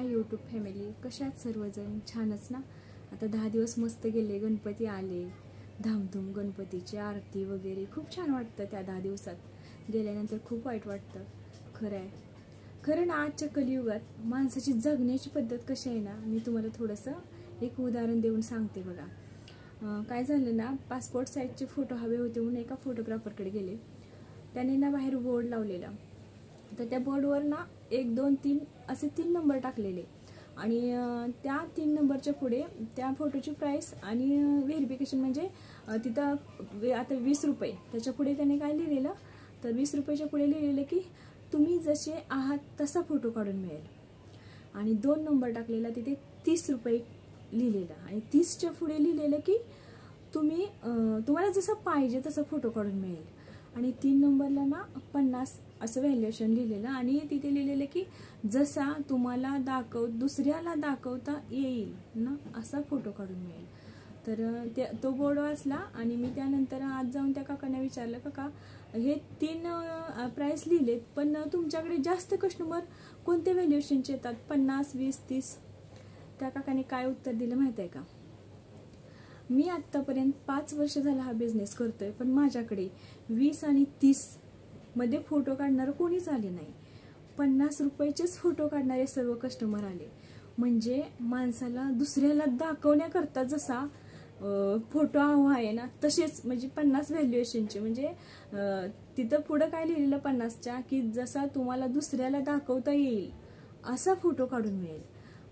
Hi YouTube family, कशा आहात सर्वजण? छानच ना. आता 10 दिवस मस्त गेले, गणपती आले, धामधूम गणपतीची आरती वगैरे खूप छान वाटतं. त्या 10 दिवसात गेल्यानंतर खूप वाईट वाटतं. खरं ना, आजच्या कलियुगात माणसाची जगण्याची पद्धत कशी आहे ना, मी तुम्हाला थोडंसं एक उदाहरण देऊन सांगते बघा. काय झालं ना, पासपोर्ट साईजचे फोटो हवे होते म्हणून एका फोटोग्राफरकडे गेले. त्याने ना बाहेर बोर्ड लावलेला, तर त्या बोर्डवर ना 1, 2, 3 असे 3 नंबर टाकलेले आणि त्या 3 नंबरच्या पुढे त्या फोटोची प्राईस आणि व्हेरिफिकेशन म्हणजे तिथं आता 20 रुपये. त्याच्या पुढे त्याने काय लिहिलेलं, तर 20 रुपयाच्या पुढे लिहिलेलं की तुम्ही जसे आहात तसा फोटो काढून मिळेल. आणि 2 नंबर टाकलेला, तिथे 30 रुपये लिहिलेलं आणि 30च्या पुढे लिहिलेलं की तुम्हाला जसं पाहिजे तसा फोटो काढून मिळेल. आणि 3 नंबरला ना 50 असं व्हॅल्युएशन लिहिलेलं आणि तिथे लिहिलेलं की जसा तुम्हाला दुसऱ्याला दाखवता येईल ना असा फोटो काढून मिळेल. तर तो बोर्ड वाचला आणि मी त्यानंतर आज जाऊन त्या काकांना विचारलं, काका हे 3 प्राईस लिहिलेत, पण तुमच्याकडे जास्त कस्टमर कोणते व्हॅल्युएशनचे येतात, 50, 20, 30? त्या काकाने काय उत्तर दिलं माहिती आहे का? मी आत्तापर्यंत 5 वर्ष झाला हा बिझनेस करतोय, पण माझ्याकडे 20 आणि 30 मध्ये फोटो काढणारं कोणीच आले नाही. 50 रुपयाचेच फोटो काढणारे सर्व कस्टमर आले. म्हणजे माणसाला दुसऱ्याला दाखवण्याकरता जसा फोटो हवा आहे ना, तसेच म्हणजे 50 व्हॅल्युएशनचे, म्हणजे तिथं पुढं काय लिहिलेलं 50च्या की जसा तुम्हाला दुसऱ्याला दाखवता येईल असा फोटो काढून मिळेल.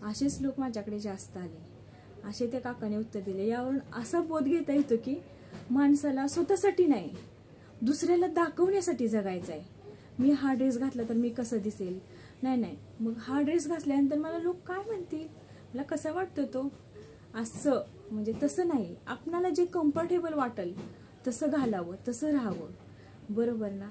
असेच लोक माझ्याकडे जास्त आले. असे त्या काकाने उत्तर दिले. यावरून असा बोध घेता येतो की माणसाला स्वतःसाठी नाही, दुसऱ्याला दाखवण्यासाठी जगायचं आहे. मी हा ड्रेस घातला तर मी कसं दिसेल, नाही, मग हा ड्रेस घातल्यानंतर मला लोक काय म्हणतील, मला कसा वाटतो तो, असं म्हणजे तसं नाही. आपणाला जे कम्फर्टेबल वाटेल तसं घालावं, तसं राहावं, बरोबर ना?